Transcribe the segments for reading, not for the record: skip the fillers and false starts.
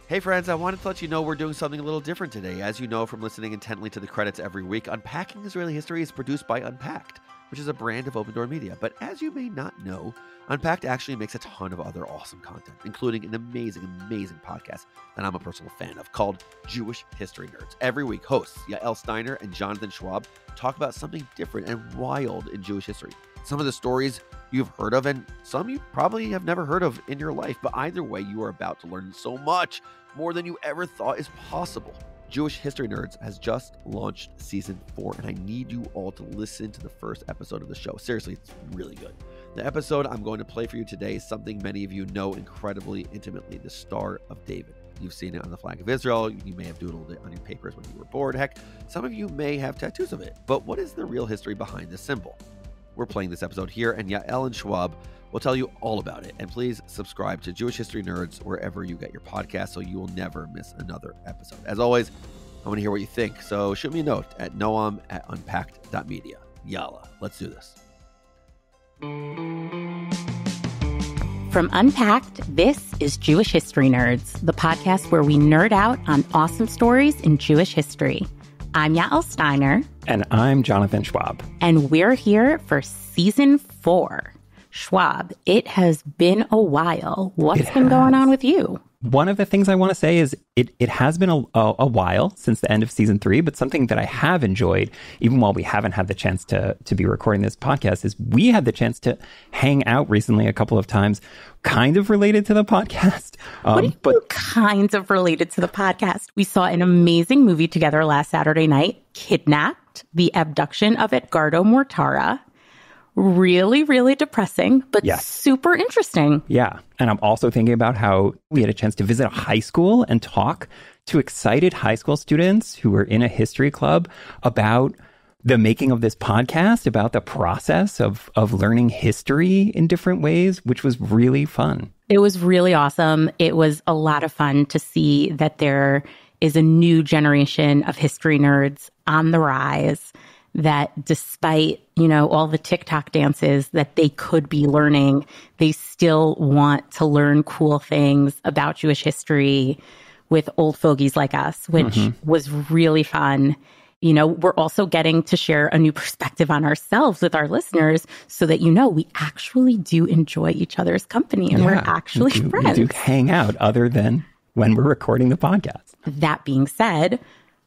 Hey friends, I wanted to let you know we're doing something a little different today. As you know from listening intently to the credits every week, Unpacking Israeli History is produced by Unpacked, which is a brand of OpenDor Media. But as you may not know, Unpacked actually makes a ton of other awesome content, including an amazing podcast that I'm a personal fan of called Jewish History Nerds. Every week, hosts Yael, Steiner, and Jonathan Schwab talk about something different and wild in Jewish history. Some of the stories you've heard of and some you probably have never heard of in your life. But either way, you are about to learn so much more than you ever thought is possible. Jewish History Nerds has just launched season 4, and I need you all to listen to the first episode of the show. Seriously, it's really good. The episode I'm going to play for you today is something many of you know incredibly intimately, the Star of David. You've seen it on the flag of Israel. You may have doodled it on your papers when you were bored. Heck, some of you may have tattoos of it. But what is the real history behind this symbol? We're playing this episode here, and Yael and Schwab will tell you all about it. And please subscribe to Jewish History Nerds wherever you get your podcast so you will never miss another episode. As always, I want to hear what you think, so shoot me a note at noam@unpacked.media. Yalla, let's do this. From Unpacked, this is Jewish History Nerds, the podcast where we nerd out on awesome stories in Jewish history. I'm Yael Steiner. And I'm Jonathan Schwab. And we're here for season 4. Schwab, it has been a while. What's been going on with you? One of the things I want to say is it has been a while since the end of season 3, but something that I have enjoyed, even while we haven't had the chance to be recording this podcast, is we had the chance to hang out recently a couple of times, kind of related to the podcast. What do you mean kind of related to the podcast? We saw an amazing movie together last Saturday night, Kidnapped, the abduction of Edgardo Mortara. Really, really depressing, but super interesting. Yeah. And I'm also thinking about how we had a chance to visit a high school and talk to excited high school students who were in a history club about the making of this podcast, about the process of learning history in different ways, which was really fun. It was really awesome. It was a lot of fun to see that there is a new generation of history nerds on the rise, that despite, all the TikTok dances that they could be learning, they still want to learn cool things about Jewish history with old fogies like us, which was really fun. We're also getting to share a new perspective on ourselves with our listeners so that, we actually do enjoy each other's company and we're actually friends. We do hang out other than when we're recording the podcast. That being said,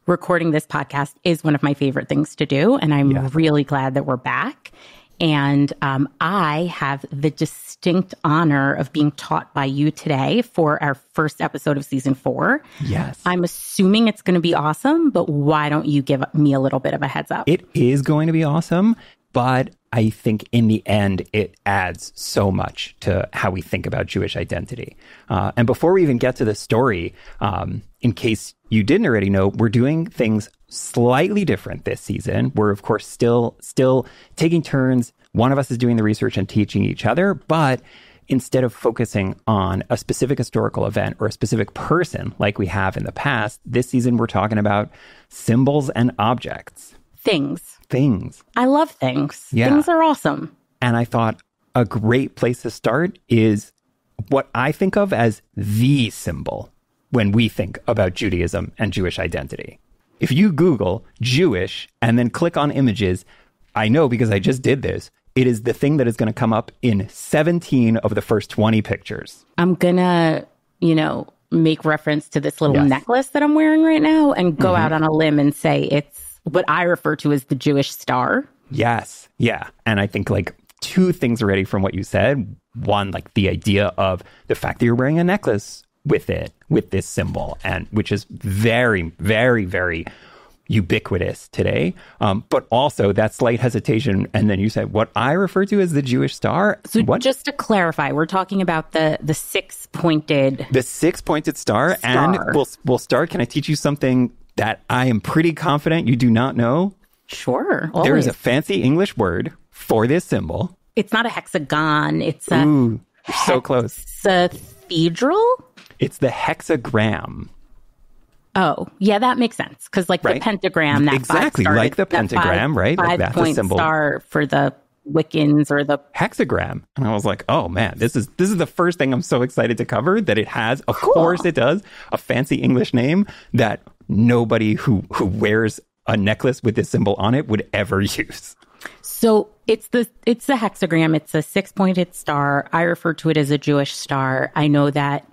recording this podcast is one of my favorite things to do, and I'm really glad that we're back. And I have the distinct honor of being taught by you today for our first episode of season 4. Yes. I'm assuming it's going to be awesome, but why don't you give me a little bit of a heads up? It is going to be awesome, but I think in the end, it adds so much to how we think about Jewish identity. And before we even get to the story, in case you didn't already know, we're doing things slightly different this season. We're, of course, still taking turns. One of us is doing the research and teaching each other, but instead of focusing on a specific historical event or a specific person like we have in the past, this season we're talking about symbols and objects. Things. I love things. Yeah. Things are awesome. And I thought a great place to start is what I think of as the symbol when we think about Judaism and Jewish identity. If you Google Jewish and then click on images, I know because I just did this, it is the thing that is going to come up in 17 of the first 20 pictures. I'm going to, make reference to this little necklace that I'm wearing right now and go out on a limb and say it's what I refer to as the Jewish star. Yes. Yeah. And I think two things already from what you said. One, the idea of the fact that you're wearing a necklace with this symbol, and which is very, very, very ubiquitous today. But also that slight hesitation. And then you said what I refer to as the Jewish star. So just to clarify, we're talking about the six-pointed... The six-pointed star. And we'll start. Can I teach you something that I am pretty confident you do not know? Sure. Always. There is a fancy English word for this symbol. It's not a hexagon. It's a... Ooh, so close. Hexathedral? It's the hexagram. Oh, yeah, that makes sense. Because the pentagram, that exactly five-star, like the pentagram, right? Five-point symbol. star for the Wiccans or the hexagram. And I was like, oh man, this is the first thing I'm so excited to cover, that it has, of course it does, a fancy English name that nobody who wears a necklace with this symbol on it would ever use. So it's the hexagram. It's a 6-pointed star. I refer to it as a Jewish star. I know that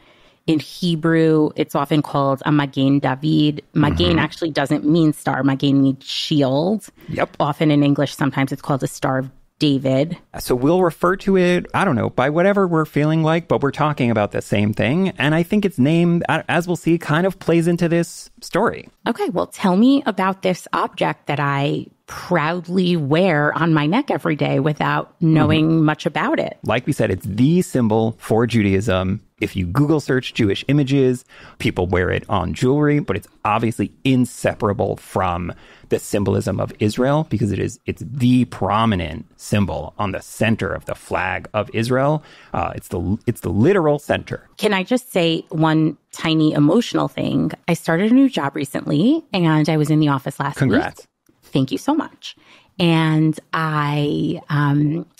in Hebrew, it's often called a Magen David. Magen actually doesn't mean star. Magen means shield. Yep. Often in English, sometimes it's called a Star of David. So we'll refer to it, I don't know, by whatever we're feeling like, but we're talking about the same thing. And I think its name, as we'll see, kind of plays into this story. Okay, well, tell me about this object that I proudly wear on my neck every day without knowing much about it. Like we said, it's the symbol for Judaism. If you Google search Jewish images, people wear it on jewelry, but it's obviously inseparable from the symbolism of Israel, because it's the prominent symbol on the center of the flag of Israel. It's the literal center. Can I just say one tiny emotional thing? I started a new job recently, and I was in the office last week. Congrats. Thank you so much. And I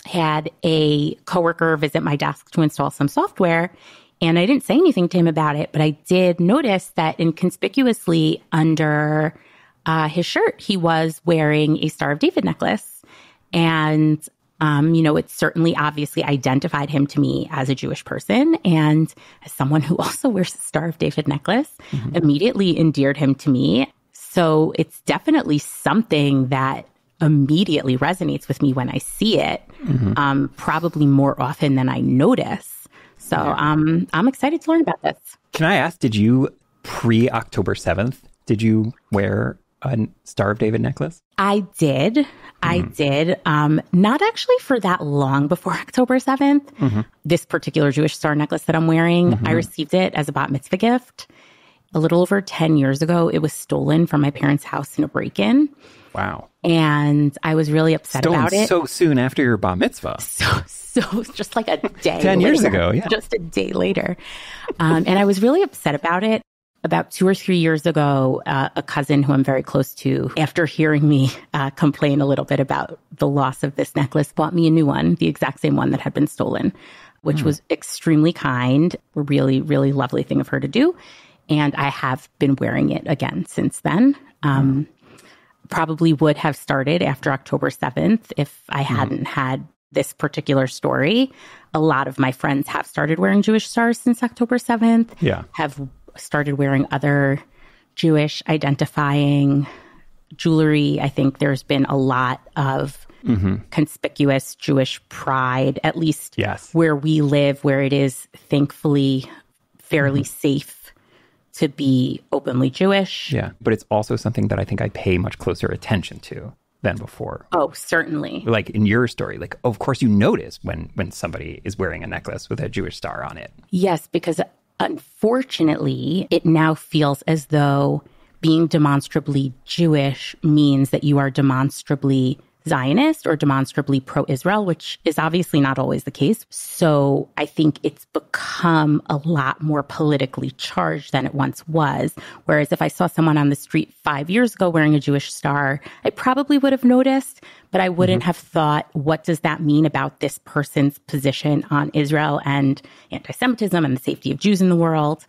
had a coworker visit my desk to install some software, and I didn't say anything to him about it, but I did notice that inconspicuously under his shirt, he was wearing a Star of David necklace. And, it certainly obviously identified him to me as a Jewish person. And as someone who also wears a Star of David necklace, immediately endeared him to me. So it's definitely something that immediately resonates with me when I see it, probably more often than I notice. So I'm excited to learn about this. Can I ask, did you pre-October 7th, did you wear a Star of David necklace? I did. I did. Not actually for that long before October 7th. This particular Jewish star necklace that I'm wearing, I received it as a bat mitzvah gift. A little over 10 years ago, it was stolen from my parents' house in a break-in. Wow. And I was really upset about it. So soon after your bat mitzvah. So just like a day 10 years ago, yeah. Just a day later. And I was really upset about it. About 2 or 3 years ago, a cousin who I'm very close to, after hearing me complain a little bit about the loss of this necklace, bought me a new one, the exact same one that had been stolen, which was extremely kind, a really, really lovely thing of her to do. And I have been wearing it again since then. Probably would have started after October 7th if I hadn't had this particular story. A lot of my friends have started wearing Jewish stars since October 7th, have started wearing other Jewish identifying jewelry. I think there's been a lot of conspicuous Jewish pride, at least where we live, where it is thankfully fairly safe to be openly Jewish. Yeah, but it's also something that I think I pay much closer attention to than before. Oh, certainly. Like in your story, like, of course you notice when somebody is wearing a necklace with a Jewish star on it. Yes, because unfortunately, it now feels as though being demonstrably Jewish means that you are demonstrably Zionist or demonstrably pro-Israel, which is obviously not always the case. So I think it's become a lot more politically charged than it once was. Whereas if I saw someone on the street 5 years ago wearing a Jewish star, I probably would have noticed, but I wouldn't have thought, what does that mean about this person's position on Israel and anti-Semitism and the safety of Jews in the world?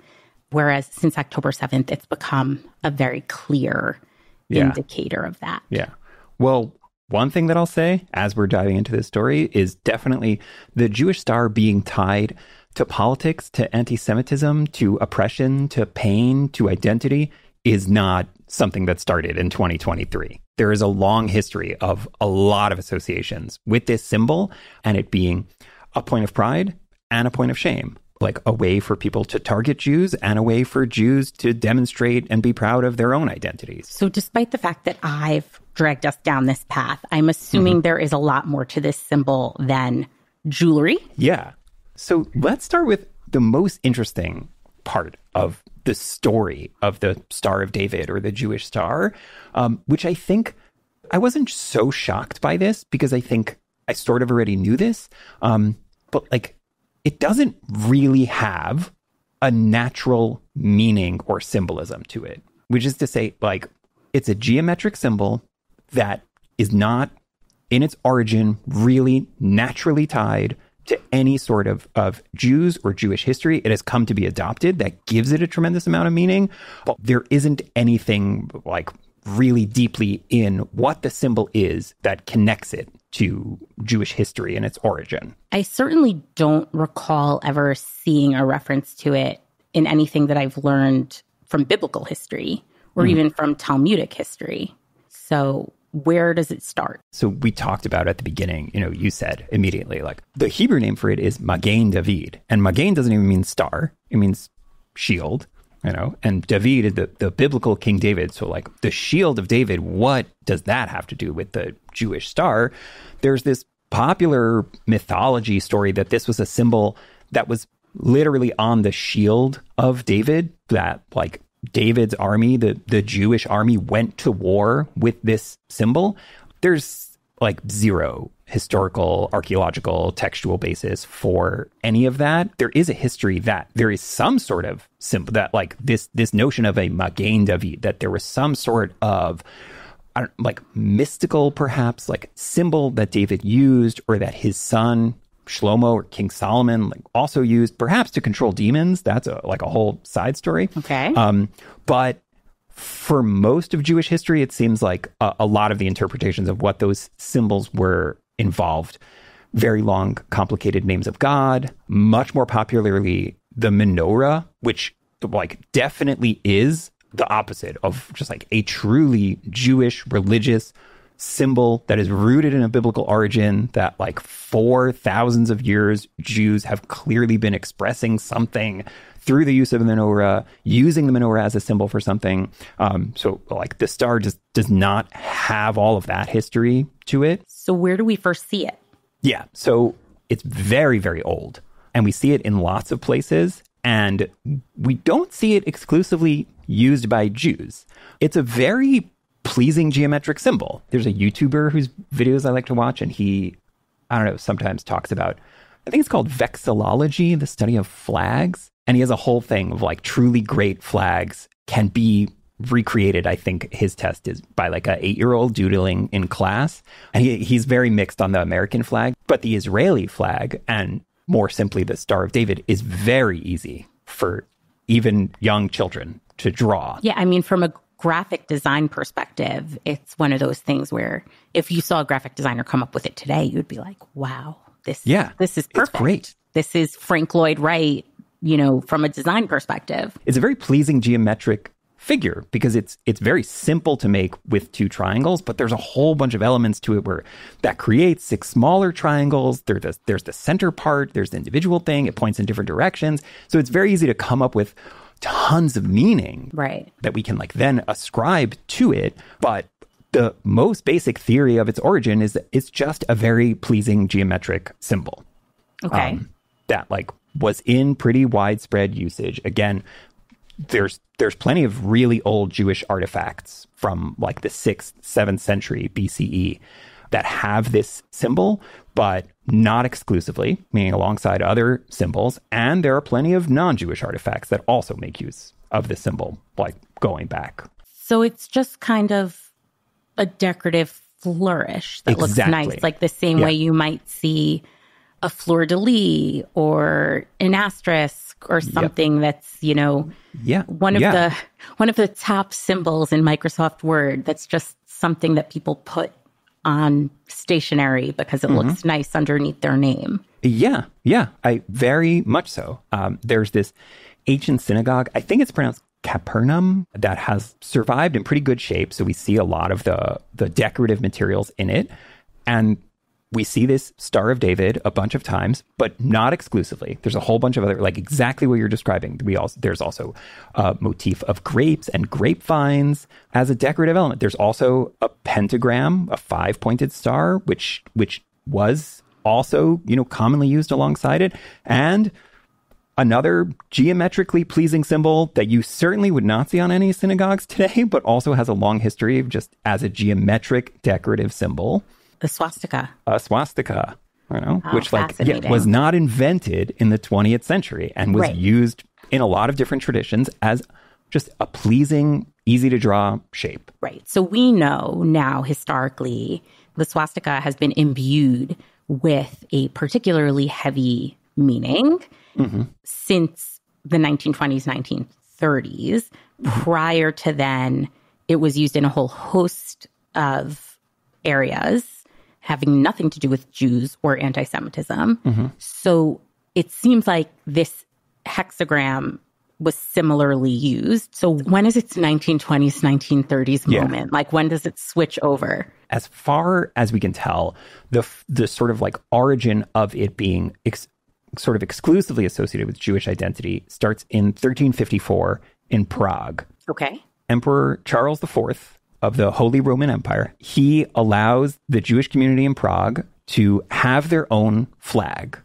Whereas since October 7th, it's become a very clear indicator of that. Yeah. Well, one thing that I'll say as we're diving into this story is definitely the Jewish star being tied to politics, to anti-Semitism, to oppression, to pain, to identity is not something that started in 2023. There is a long history of a lot of associations with this symbol and it being a point of pride and a point of shame, like a way for people to target Jews and a way for Jews to demonstrate and be proud of their own identities. So despite the fact that I've dragged us down this path, I'm assuming there is a lot more to this symbol than jewelry. Yeah. So let's start with the most interesting part of the story of the Star of David or the Jewish star, which I think I wasn't so shocked by this because I think I sort of already knew this. But like, it doesn't really have a natural meaning or symbolism to it, which is to say, like, it's a geometric symbol that is not in its origin really naturally tied to any sort of Jews or Jewish history. It has come to be adopted. That gives it a tremendous amount of meaning. But there isn't anything like really deeply in what the symbol is that connects it to Jewish history and its origin. I certainly don't recall ever seeing a reference to it in anything that I've learned from biblical history or even from Talmudic history. So where does it start? So we talked about at the beginning, you said immediately, like the Hebrew name for it is Magen David. And Magen doesn't even mean star. It means shield, and David is the biblical King David. So like the shield of David, what does that have to do with the Jewish star? There's this popular mythology story that this was a symbol that was literally on the shield of David, that like David's army, the Jewish army, went to war with this symbol. There's like zero historical, archaeological, textual basis for any of that. There is a history that there is some sort of symbol that like this notion of a Magen David, that there was some sort of like mystical, perhaps like symbol that David used, or that his son Shlomo or King Solomon also used, perhaps to control demons. That's a whole side story. Okay. But for most of Jewish history, it seems like a lot of the interpretations of what those symbols were involved very long, complicated names of God, much more popularly the menorah, which like definitely is the opposite of just like a truly Jewish religious symbol that is rooted in a biblical origin, that like for thousands of years, Jews have clearly been expressing something through the use of the menorah, using the menorah as a symbol for something. So like the star just does not have all of that history to it. So where do we first see it? Yeah, so it's very, very old, and we see it in lots of places, and we don't see it exclusively used by Jews. It's a very pleasing geometric symbol. There's a YouTuber whose videos I like to watch, and he, sometimes talks about, I think it's called vexillology, the study of flags. And he has a whole thing of like truly great flags can be recreated. I think his test is by like a 8-year-old doodling in class. And he's very mixed on the American flag, but the Israeli flag, and more simply the Star of David, is very easy for even young children to draw. Yeah, I mean, from a graphic design perspective, it's one of those things where if you saw a graphic designer come up with it today, you'd be like, wow, this is perfect. It's great. This is Frank Lloyd Wright, from a design perspective. It's a very pleasing geometric figure because it's very simple to make with 2 triangles, but there's a whole bunch of elements to it that creates 6 smaller triangles. There's the center part, there's the individual thing, it points in different directions. So it's very easy to come up with tons of meaning that we can like then ascribe to it. But the most basic theory of its origin is that it's just a very pleasing geometric symbol. Okay. That like was in pretty widespread usage. Again, there's plenty of really old Jewish artifacts from like the 6th, 7th century BCE that have this symbol, but not exclusively, meaning alongside other symbols. And there are plenty of non-Jewish artifacts that also make use of the symbol, like going back. So it's just kind of a decorative flourish that looks nice, like the same way you might see a fleur-de-lis or an asterisk or something that's, one of the top symbols in Microsoft Word. That's just something that people put on stationery because it looks nice underneath their name. Yeah, I very much so. There's this ancient synagogue, I think it's pronounced Capernaum, that has survived in pretty good shape. So we see a lot of the decorative materials in it. And we see this Star of David a bunch of times, but not exclusively. There's a whole bunch of other, like exactly what you're describing. There's also a motif of grapes and grapevines as a decorative element. There's also a pentagram, a 5-pointed star, which was also, commonly used alongside it. And another geometrically pleasing symbol that you certainly would not see on any synagogues today, but also has a long history of just as a geometric decorative symbol. The swastika. A swastika, which was not invented in the 20th century and was used in a lot of different traditions as just a pleasing, easy to draw shape. Right. So we know now historically the swastika has been imbued with a particularly heavy meaning since the 1920s, 1930s. Prior to then, it was used in a whole host of areas having nothing to do with Jews or anti-Semitism. So it seems like this hexagram was similarly used. So when is its 1920s, 1930s moment? Like, when does it switch over? As far as we can tell, the sort of like origin of it being sort of exclusively associated with Jewish identity starts in 1354 in Prague. Okay. Emperor Charles IV of the Holy Roman Empire, he allows the Jewish community in Prague to have their own flag,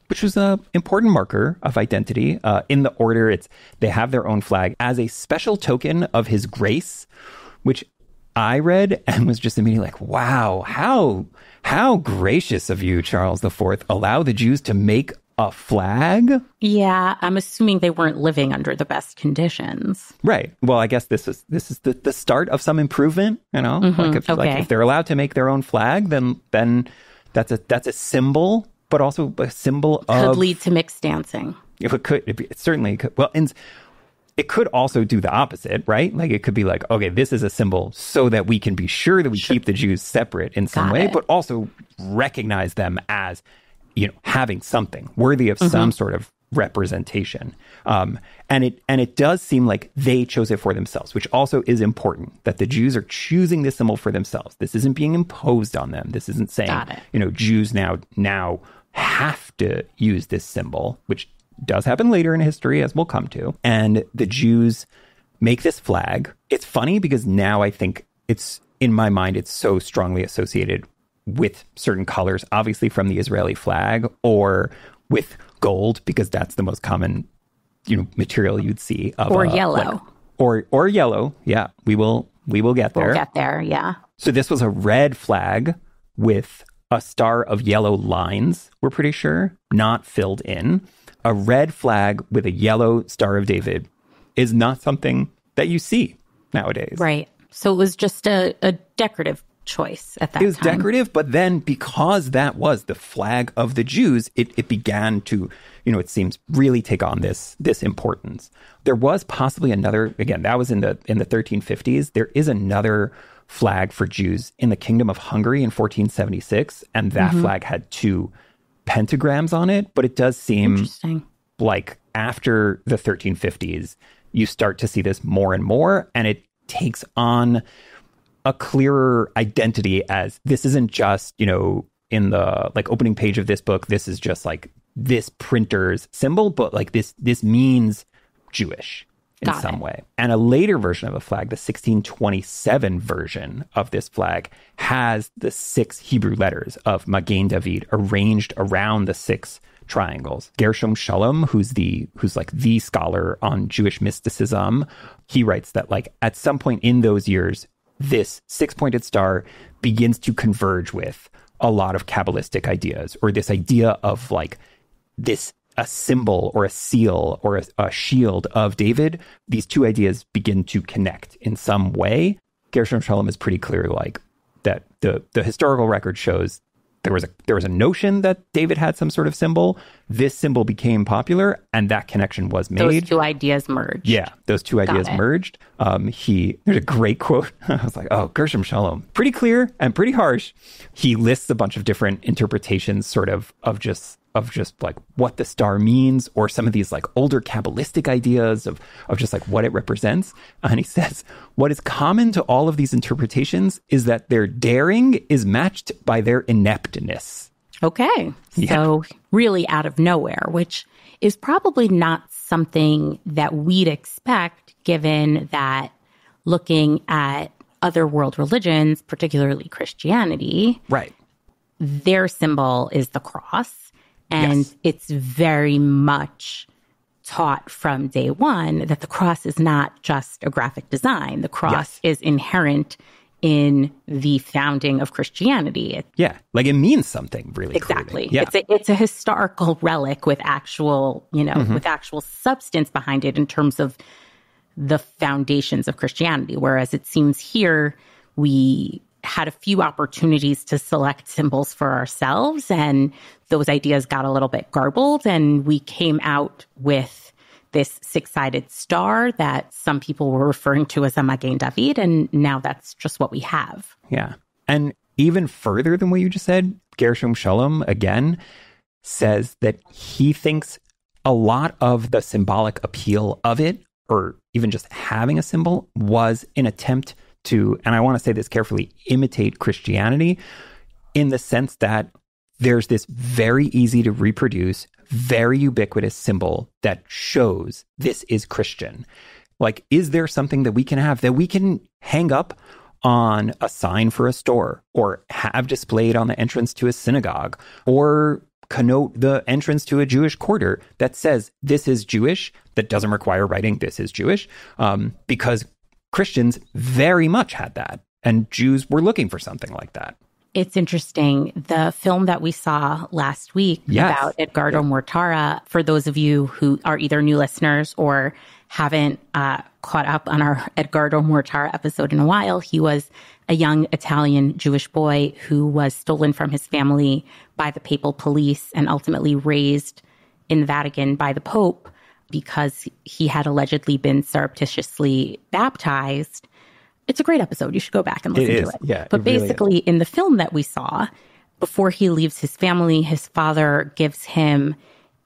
which was an important marker of identity. In the order, they have their own flag as a special token of his grace, which I read and was just immediately like, wow, how gracious of you, Charles IV, allow the Jews to make a flag? Yeah, I'm assuming they weren't living under the best conditions. Right. Well, I guess this is the start of some improvement, you know? Like if they're allowed to make their own flag, then that's a symbol, but also a symbol of... Could lead to mixed dancing. It certainly could. Well, and it could also do the opposite, right? Like, it could be like, okay, this is a symbol so that we can be sure that we keep the Jews separate in some way, but also recognize them as, you know, having something worthy of some sort of representation. And it does seem like they chose it for themselves, which also is important, that the Jews are choosing this symbol for themselves. This isn't being imposed on them. This isn't saying, you know, Jews now have to use this symbol, which does happen later in history, as we'll come to. And the Jews make this flag. It's funny because now I think it's, in my mind, it's so strongly associated with certain colors, obviously from the Israeli flag, or with gold, because that's the most common, you know, material you'd see. Or yellow. Or yellow. Yeah, we will get there. We'll get there, yeah. So this was a red flag with a star of yellow lines, we're pretty sure, not filled in. A red flag with a yellow Star of David is not something that you see nowadays. Right. So it was just a decorative choice at that time. It was decorative, but then because that was the flag of the Jews, it began to, you know, it seems really take on this importance. There was possibly another, again, that was in the 1350s. There is another flag for Jews in the Kingdom of Hungary in 1476, and that flag had two pentagrams on it, but it does seem like after the 1350s, you start to see this more and more, and it takes on a clearer identity as this isn't just, you know, in the like opening page of this book, this is just like this printer's symbol, but like this means Jewish in some way. And a later version of a flag, the 1627 version of this flag, has the 6 Hebrew letters of Magen David arranged around the 6 triangles. Gershom Shalom, who's like the scholar on Jewish mysticism, he writes that like at some point in those years, this 6-pointed star begins to converge with a lot of Kabbalistic ideas, or this idea of like this, a symbol or a seal or a shield of David. These two ideas begin to connect in some way. Gershom Shalom is pretty clear, like that the historical record shows there was a notion that David had some sort of symbol. This symbol became popular, and that connection was made. Those two ideas merged. Yeah, those two ideas merged. There's a great quote. I was like, oh, Gershom Shalom, pretty clear and pretty harsh. He lists a bunch of different interpretations, sort of just like what the star means, or some of these like older Kabbalistic ideas of just like what it represents. And he says, what is common to all of these interpretations is that their daring is matched by their ineptness. Okay. Yeah. So really out of nowhere, which is probably not something that we'd expect, given that looking at other world religions, particularly Christianity, right, their symbol is the cross. And it's very much taught from day one that the cross is not just a graphic design. The cross is inherent in the founding of Christianity. Like it means something really. Exactly. Yeah. It's a historical relic with actual, with actual substance behind it in terms of the foundations of Christianity. Whereas it seems here we had a few opportunities to select symbols for ourselves, and those ideas got a little bit garbled, and we came out with this six-sided star that some people were referring to as a Magen David, and now that's just what we have. Yeah. And even further than what you just said, Gershom Shalom, again, says that he thinks a lot of the symbolic appeal of it, or even just having a symbol, was an attempt to, and I want to say this carefully, imitate Christianity, in the sense that there's this very easy to reproduce, very ubiquitous symbol that shows this is Christian. Like, is there something that we can have that we can hang up on a sign for a store, or have displayed on the entrance to a synagogue, or connote the entrance to a Jewish quarter that says this is Jewish, that doesn't require writing this is Jewish, because Christians very much had that, and Jews were looking for something like that. It's interesting. The film that we saw last week about Edgardo Mortara, for those of you who are either new listeners or haven't caught up on our Edgardo Mortara episode in a while, he was a young Italian Jewish boy who was stolen from his family by the papal police and ultimately raised in the Vatican by the Pope because he had allegedly been surreptitiously baptized. It's a great episode. You should go back and listen to it. Yeah, but basically, in the film that we saw, before he leaves his family, his father gives him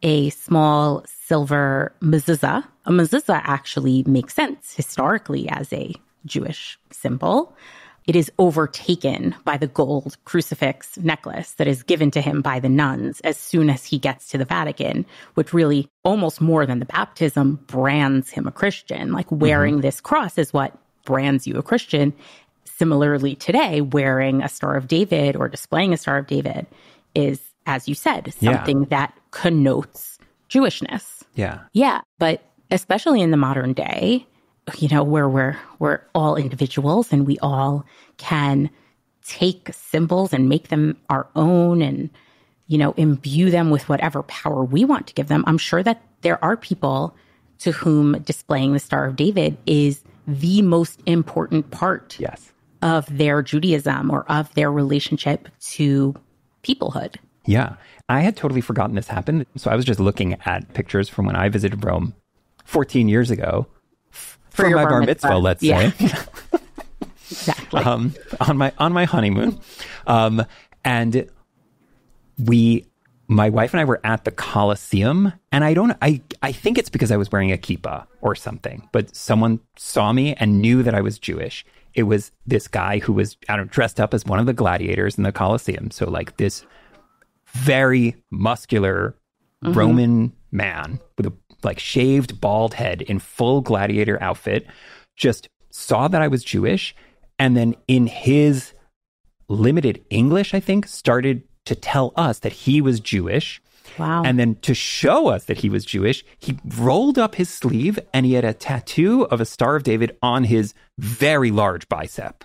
a small silver mezuzah. A mezuzah actually makes sense historically as a Jewish symbol. It is overtaken by the gold crucifix necklace that is given to him by the nuns as soon as he gets to the Vatican, which really, almost more than the baptism, brands him a Christian. Like, wearing this cross is what brands you a Christian. Similarly, today, wearing a Star of David or displaying a Star of David is, as you said, something that connotes Jewishness. Yeah. Yeah. But especially in the modern day, you know, where we're all individuals and we all can take symbols and make them our own and, you know, imbue them with whatever power we want to give them. I'm sure that there are people to whom displaying the Star of David is the most important part of their Judaism or of their relationship to peoplehood. Yeah. I had totally forgotten this happened. So I was just looking at pictures from when I visited Rome 14 years ago for my bar mitzvah, let's say. Exactly. On my honeymoon. And my wife and I were at the Colosseum, and I think it's because I was wearing a kippah or something, but someone saw me and knew that I was Jewish. It was this guy who was, dressed up as one of the gladiators in the Colosseum. So like this very muscular Roman man with a like shaved bald head in full gladiator outfit, just saw that I was Jewish. And then in his limited English, I think, started to tell us that he was Jewish. Wow. And then to show us that he was Jewish, he rolled up his sleeve and he had a tattoo of a Star of David on his very large bicep.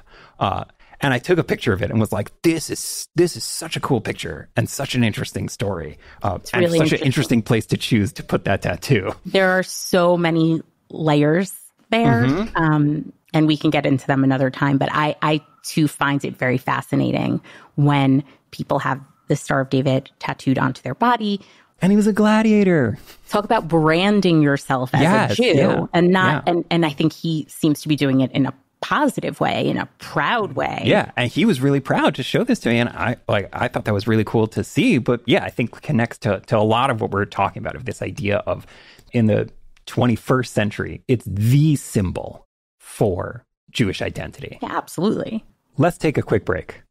And I took a picture of it and was like, this is such a cool picture and such an interesting story. It's really and such an interesting place to choose to put that tattoo. There are so many layers there, and we can get into them another time. But I too find it very fascinating when people have the Star of David tattooed onto their body. And he was a gladiator. Talk about branding yourself as a Jew, and not, and I think he seems to be doing it in a positive way, in a proud way. Yeah, and he was really proud to show this to me, and I thought that was really cool to see. But yeah, I think connects to a lot of what we're talking about, of this idea of, in the 21st century, it's the symbol for Jewish identity. Yeah, absolutely. Let's take a quick break.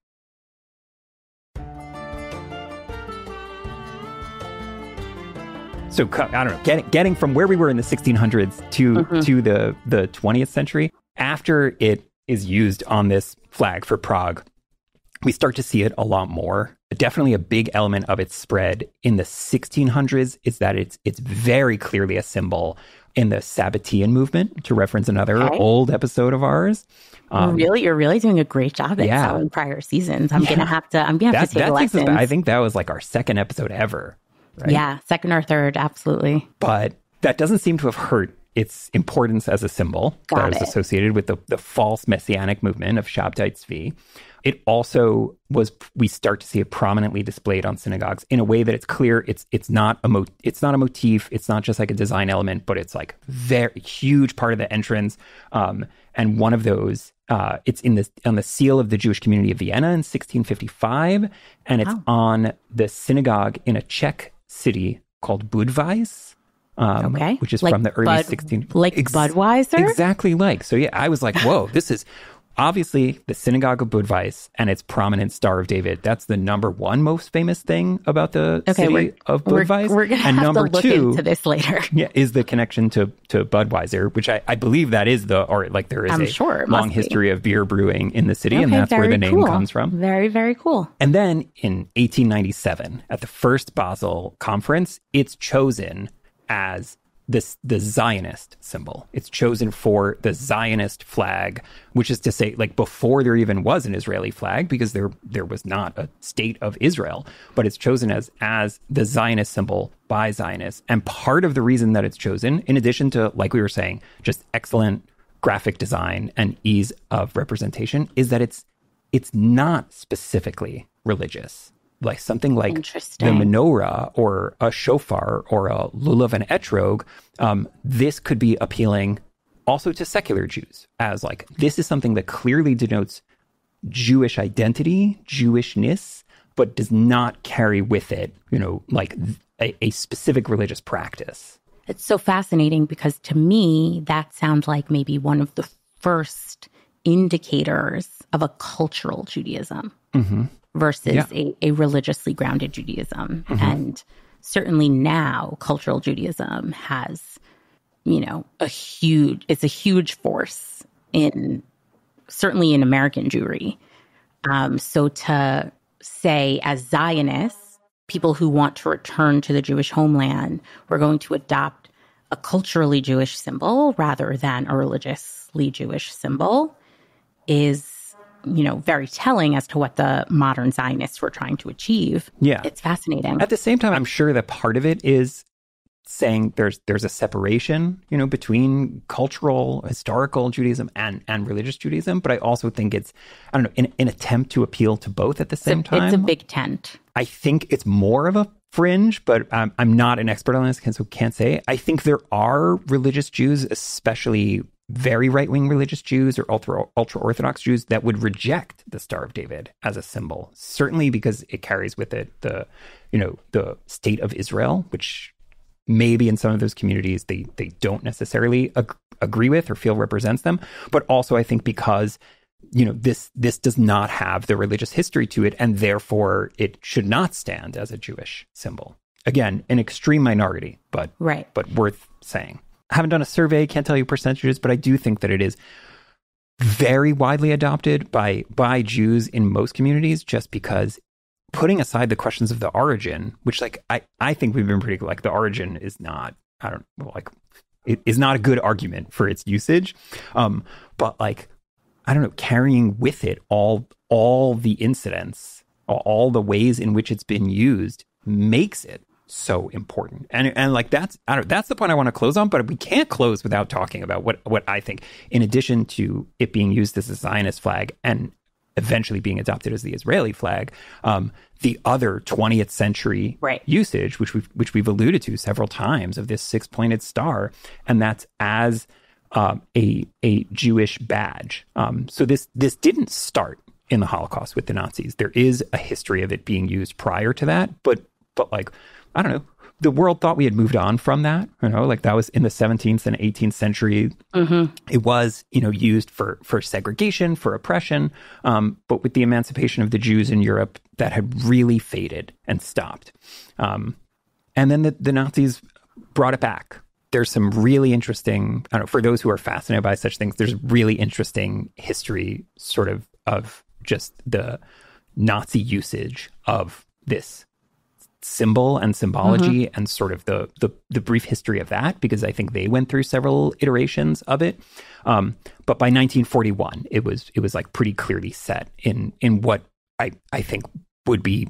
So, I don't know, getting from where we were in the 1600s to the 20th century, after it is used on this flag for Prague, we start to see it a lot more. Definitely a big element of its spread in the 1600s is that it's very clearly a symbol in the Sabbatean movement, to reference another old episode of ours. You're really doing a great job at selling prior seasons. I'm gonna have to take lessons. I think that was like our second episode ever. Right? Yeah, second or third, absolutely. But that doesn't seem to have hurt its importance as a symbol that was associated with the false messianic movement of Shabtai Tzvi. It also we start to see it prominently displayed on synagogues in a way that it's clear it's not a motif, it's not just like a design element, but it's like very huge part of the entrance. And one of those, it's on the seal of the Jewish community of Vienna in 1655, and it's on the synagogue in a Czech city called Budweis. Which is like from the early 1600s. Budweiser? Exactly like. So yeah, I was like, whoa, this is obviously the synagogue of Budweis and its prominent Star of David. That's the number one most famous thing about the city of Budweis. We're going to have to look into this later. Yeah, is the connection to Budweiser, which I believe that is there is a long history of beer brewing in the city, and that's where the name comes from. Very, very cool. And then in 1897, at the First Basel Conference, it's chosen as the Zionist symbol. It's chosen for the Zionist flag, which is to say, like, before there even was an Israeli flag, because there was not a state of Israel, but it's chosen as the Zionist symbol by Zionists. And part of the reason that it's chosen, in addition to, like we were saying, just excellent graphic design and ease of representation, is that it's not specifically religious. Like something like the menorah or a shofar or a lulav and etrog, this could be appealing also to secular Jews, as like, this is something that clearly denotes Jewish identity, Jewishness, but does not carry with it, like a specific religious practice. It's so fascinating because to me, that sounds like maybe one of the first indicators of a cultural Judaism. Mm-hmm. Versus a religiously grounded Judaism. Mm-hmm. And certainly now cultural Judaism has, it's a huge force certainly in American Jewry. So to say, as Zionists, people who want to return to the Jewish homeland, we're going to adopt a culturally Jewish symbol rather than a religiously Jewish symbol is, very telling as to what the modern Zionists were trying to achieve. Yeah. It's fascinating. At the same time, I'm sure that part of it is saying there's a separation, between cultural, historical Judaism and religious Judaism. But I also think it's, an attempt to appeal to both at the same time. It's a big tent. I think it's more of a fringe, but I'm not an expert on this, so can't say. I think there are religious Jews, especially very right-wing religious Jews or ultra-Orthodox Jews, that would reject the Star of David as a symbol, certainly because it carries with it the state of Israel, which maybe in some of those communities they don't necessarily agree with or feel represents them, but also I think because this does not have the religious history to it, and therefore it should not stand as a Jewish symbol. Again, an extreme minority, but worth saying. I haven't done a survey, can't tell you percentages, but I do think that it is very widely adopted by Jews in most communities, just because, putting aside the questions of the origin, which I think we've been pretty, like, the origin is not, it is not a good argument for its usage. But carrying with it all the incidents, all the ways in which it's been used makes it so important. And that's the point I want to close on, but we can't close without talking about what I think, in addition to it being used as a Zionist flag and eventually being adopted as the Israeli flag, the other 20th century usage, which we've alluded to several times, of this 6-pointed star, and that's as a Jewish badge. So this didn't start in the Holocaust with the Nazis. There is a history of it being used prior to that, but I don't know, the world thought we had moved on from that, that was in the 17th and 18th century. Mm-hmm. It was, used for segregation, for oppression. But with the emancipation of the Jews in Europe, that had really faded and stopped. And then the Nazis brought it back. There's some really interesting, for those who are fascinated by such things, there's really interesting history sort of just the Nazi usage of this symbol and symbology, and sort of the brief history of that, because I think they went through several iterations of it. But by 1941, it was like pretty clearly set in what I think would be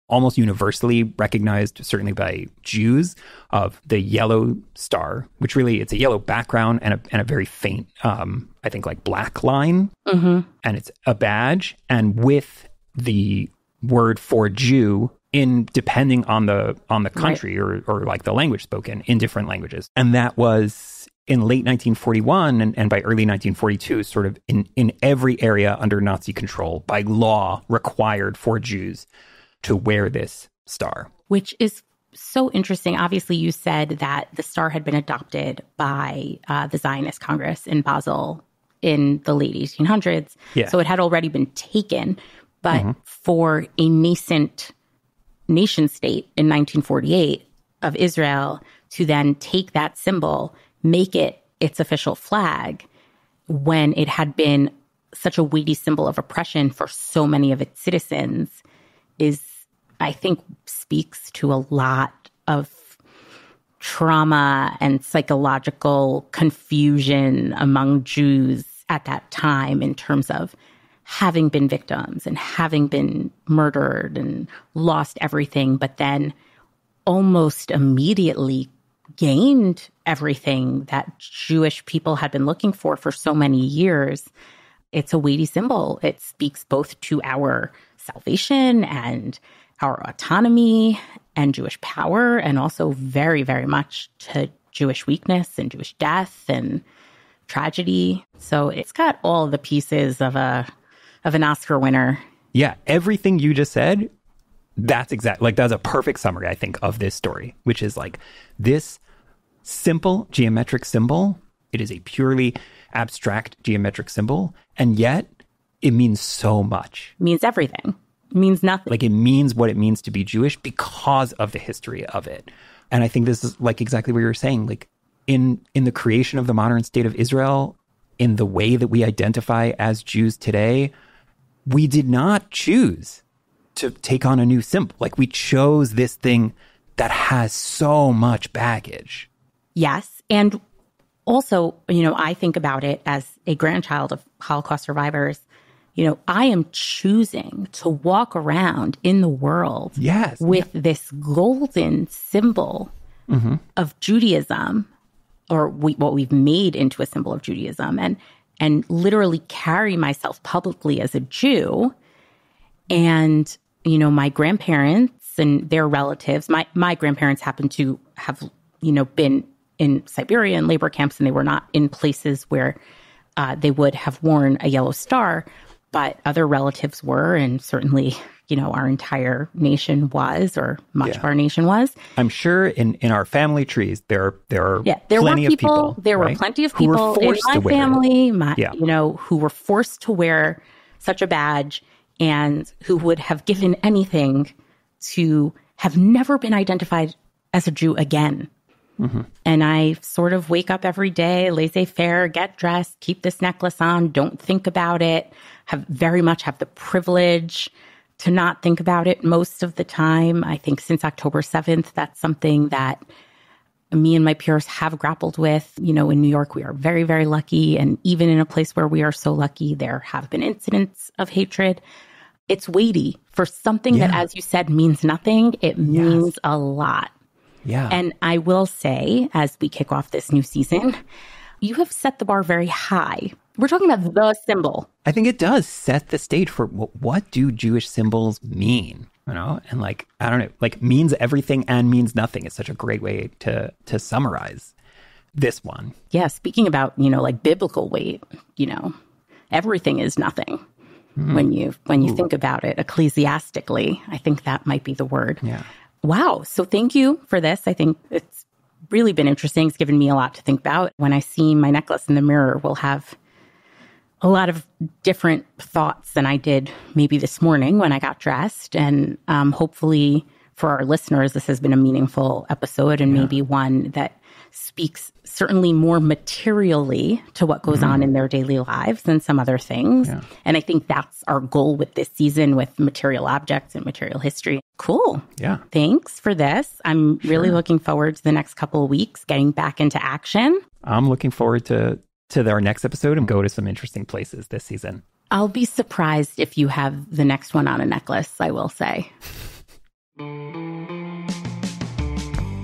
almost universally recognized, certainly by Jews, of the yellow star, which really, it's a yellow background and a very faint, I think like black line. And it's a badge. And with the word for Jew in depending on the country or like the language spoken in different languages. And that was in late 1941 and by early 1942, sort of in every area under Nazi control by law required for Jews to wear this star. Which is so interesting. Obviously, you said that the star had been adopted by the Zionist Congress in Basel in the late 1800s. Yeah. So it had already been taken. But for a nascent nation state in 1948 of Israel to then take that symbol, make it its official flag, when it had been such a weighty symbol of oppression for so many of its citizens, is, I think, speaks to a lot of trauma and psychological confusion among Jews at that time in terms of having been victims and having been murdered and lost everything, but then almost immediately gained everything that Jewish people had been looking for so many years. It's a weighty symbol. It speaks both to our salvation and our autonomy and Jewish power, and also very, very much to Jewish weakness and Jewish death and tragedy. So it's got all the pieces of an Oscar winner. Yeah, everything you just said, that's a perfect summary, I think, of this story, which is like this simple geometric symbol. It is a purely abstract geometric symbol, and yet it means so much. It means everything. It means nothing. Like, it means what it means to be Jewish because of the history of it. And I think this is like exactly what you were saying. Like in the creation of the modern state of Israel, in the way that we identify as Jews today, we did not choose to take on a new symbol. Like, we chose this thing that has so much baggage. Yes. And also, I think about it as a grandchild of Holocaust survivors. I am choosing to walk around in the world with this golden symbol of Judaism, or what we've made into a symbol of Judaism, and literally carry myself publicly as a Jew. And, my grandparents and their relatives, my grandparents happen to have, been in Siberia in labor camps, and they were not in places where they would have worn a yellow star, but other relatives were, and certainly, our entire nation was, or much of our nation was. I'm sure in our family trees, there are there plenty were of people. There were plenty of people in my family, who were forced to wear such a badge and who would have given anything to have never been identified as a Jew again. And I sort of wake up every day, laissez-faire, get dressed, keep this necklace on, don't think about it, have the privilege to not think about it most of the time. I think since October 7th, that's something that me and my peers have grappled with. In New York, we are very, very lucky. And even in a place where we are so lucky, there have been incidents of hatred. It's weighty for something that, as you said, means nothing. It means a lot. Yeah. And I will say, as we kick off this new season, you have set the bar very high. We're talking about the symbol. I think it does set the stage for what do Jewish symbols mean, And I don't know, means everything and means nothing is such a great way to summarize this one. Yeah, speaking about, biblical weight, everything is nothing when you think about it ecclesiastically. I think that might be the word. Yeah. Wow. So thank you for this. I think it's really been interesting. It's given me a lot to think about. When I see my necklace in the mirror, we'll have a lot of different thoughts than I did maybe this morning when I got dressed. And hopefully for our listeners, this has been a meaningful episode, and maybe one that speaks certainly more materially to what goes on in their daily lives than some other things. Yeah. And I think that's our goal with this season, with material objects and material history. Cool. Yeah. Thanks for this. I'm really looking forward to the next couple of weeks getting back into action. I'm looking forward to our next episode and go to some interesting places this season. I'll be surprised if you have the next one on a necklace, I will say.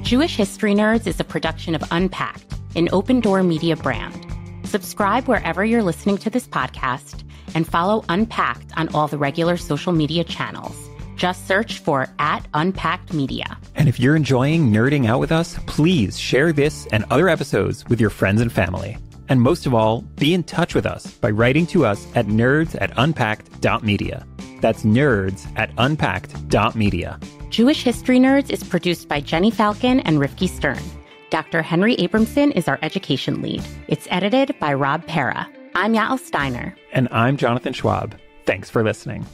Jewish History Nerds is a production of Unpacked, an OpenDor Media brand. Subscribe wherever you're listening to this podcast and follow Unpacked on all the regular social media channels. Just search for @Unpacked Media. And if you're enjoying nerding out with us, please share this and other episodes with your friends and family. And most of all, be in touch with us by writing to us at nerds@unpacked.media. That's nerds@unpacked.media. Jewish History Nerds is produced by Jenny Falcon and Rifki Stern. Dr. Henry Abramson is our education lead. It's edited by Rob Pera. I'm Yael Steiner. And I'm Jonathan Schwab. Thanks for listening.